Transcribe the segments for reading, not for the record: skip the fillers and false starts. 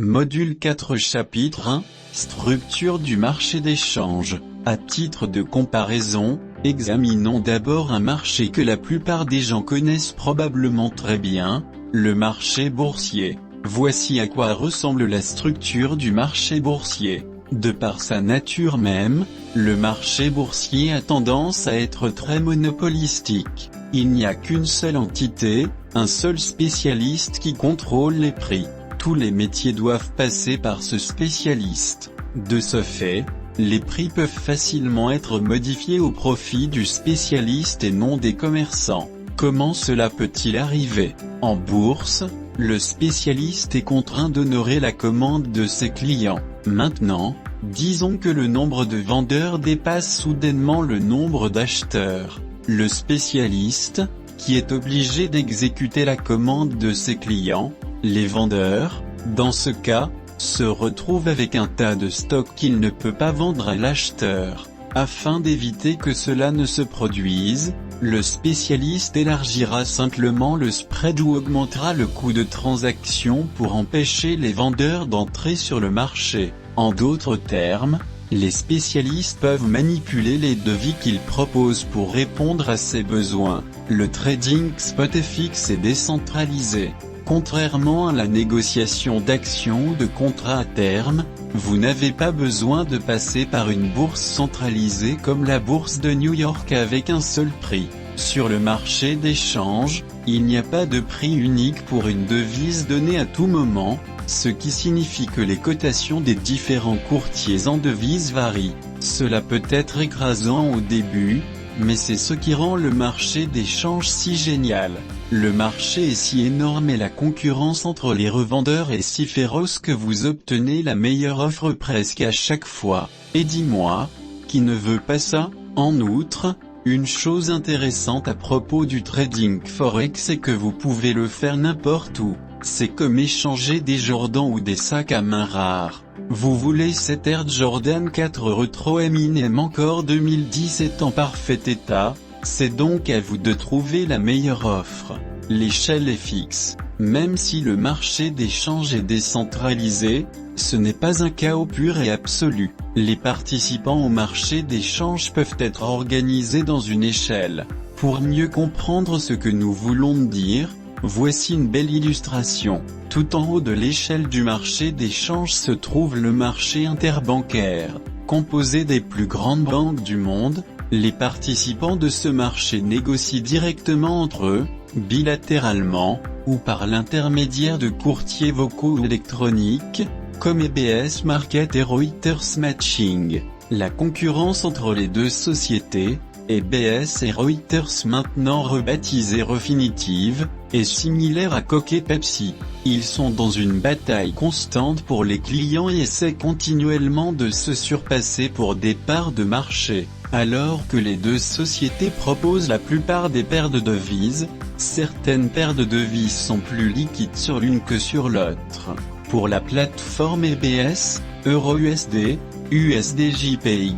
Module 4 Chapitre 1 Structure du marché d'échange. À titre de comparaison, examinons d'abord un marché que la plupart des gens connaissent probablement très bien, le marché boursier. Voici à quoi ressemble la structure du marché boursier. De par sa nature même, le marché boursier a tendance à être très monopolistique. Il n'y a qu'une seule entité, un seul spécialiste qui contrôle les prix. Tous les métiers doivent passer par ce spécialiste. De ce fait, les prix peuvent facilement être modifiés au profit du spécialiste et non des commerçants. Comment cela peut-il arriver? En bourse, le spécialiste est contraint d'honorer la commande de ses clients. Maintenant, disons que le nombre de vendeurs dépasse soudainement le nombre d'acheteurs. Le spécialiste, qui est obligé d'exécuter la commande de ses clients, les vendeurs, dans ce cas, se retrouve avec un tas de stock qu'il ne peut pas vendre à l'acheteur. Afin d'éviter que cela ne se produise, le spécialiste élargira simplement le spread ou augmentera le coût de transaction pour empêcher les vendeurs d'entrer sur le marché. En d'autres termes, les spécialistes peuvent manipuler les devis qu'ils proposent pour répondre à ses besoins. Le trading spot est fixe et décentralisé. Contrairement à la négociation d'actions ou de contrats à terme, vous n'avez pas besoin de passer par une bourse centralisée comme la bourse de New York avec un seul prix. Sur le marché d'échange, il n'y a pas de prix unique pour une devise donnée à tout moment, ce qui signifie que les cotations des différents courtiers en devises varient. Cela peut être écrasant au début, mais c'est ce qui rend le marché d'échange si génial. Le marché est si énorme et la concurrence entre les revendeurs est si féroce que vous obtenez la meilleure offre presque à chaque fois. Et dis-moi, qui ne veut pas ça? En outre, une chose intéressante à propos du trading forex est que vous pouvez le faire n'importe où. C'est comme échanger des Jordan ou des sacs à main rares. Vous voulez cet Air Jordan 4 Retro Eminem encore 2017 en parfait état, c'est donc à vous de trouver la meilleure offre. L'échelle est fixe. Même si le marché d'échange est décentralisé, ce n'est pas un chaos pur et absolu. Les participants au marché d'échange peuvent être organisés dans une échelle. Pour mieux comprendre ce que nous voulons dire, voici une belle illustration. Tout en haut de l'échelle du marché d'échange se trouve le marché interbancaire. Composé des plus grandes banques du monde, les participants de ce marché négocient directement entre eux, bilatéralement, ou par l'intermédiaire de courtiers vocaux ou électroniques, comme EBS Market et Reuters Matching. La concurrence entre les deux sociétés, EBS et Reuters maintenant rebaptisées Refinitiv, est similaire à Coke et Pepsi. Ils sont dans une bataille constante pour les clients et essaient continuellement de se surpasser pour des parts de marché. Alors que les deux sociétés proposent la plupart des paires de devises, certaines paires de devises sont plus liquides sur l'une que sur l'autre. Pour la plateforme EBS, EURUSD, USDJPY,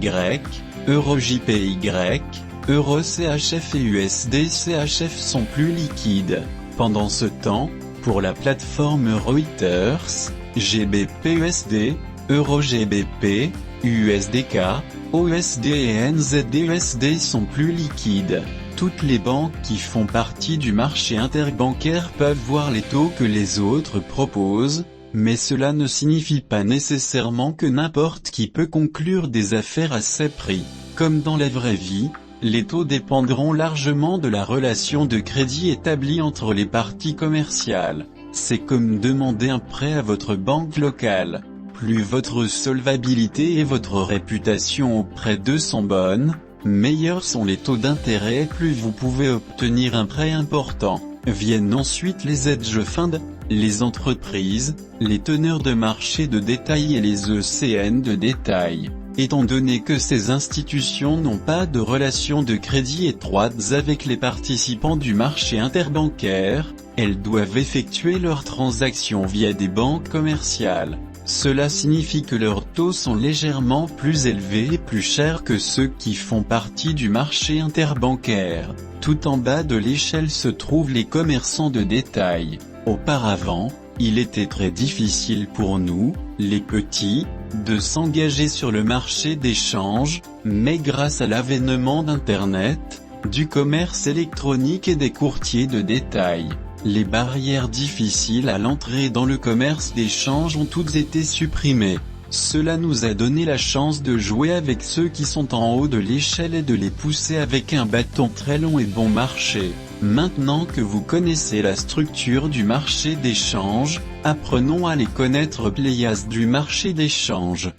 EUROJPY, EUROCHF et USDCHF sont plus liquides. Pendant ce temps, pour la plateforme Reuters, GBP-USD, EUROGBP, USDK, OUSD et NZD-USD sont plus liquides. Toutes les banques qui font partie du marché interbancaire peuvent voir les taux que les autres proposent, mais cela ne signifie pas nécessairement que n'importe qui peut conclure des affaires à ces prix. Comme dans la vraie vie, les taux dépendront largement de la relation de crédit établie entre les parties commerciales. C'est comme demander un prêt à votre banque locale. Plus votre solvabilité et votre réputation auprès d'eux sont bonnes, meilleurs sont les taux d'intérêt et plus vous pouvez obtenir un prêt important. Viennent ensuite les hedge funds, les entreprises, les teneurs de marché de détail et les ECN de détail. Étant donné que ces institutions n'ont pas de relations de crédit étroites avec les participants du marché interbancaire, elles doivent effectuer leurs transactions via des banques commerciales. Cela signifie que leurs taux sont légèrement plus élevés et plus chers que ceux qui font partie du marché interbancaire. Tout en bas de l'échelle se trouvent les commerçants de détail. Auparavant, Il était très difficile pour nous, les petits, de s'engager sur le marché des changes, mais grâce à l'avènement d'Internet, du commerce électronique et des courtiers de détail, les barrières difficiles à l'entrée dans le commerce des changes ont toutes été supprimées. Cela nous a donné la chance de jouer avec ceux qui sont en haut de l'échelle et de les pousser avec un bâton très long et bon marché. Maintenant que vous connaissez la structure du marché des changes, apprenons à les connaître. Pléiades du marché des changes.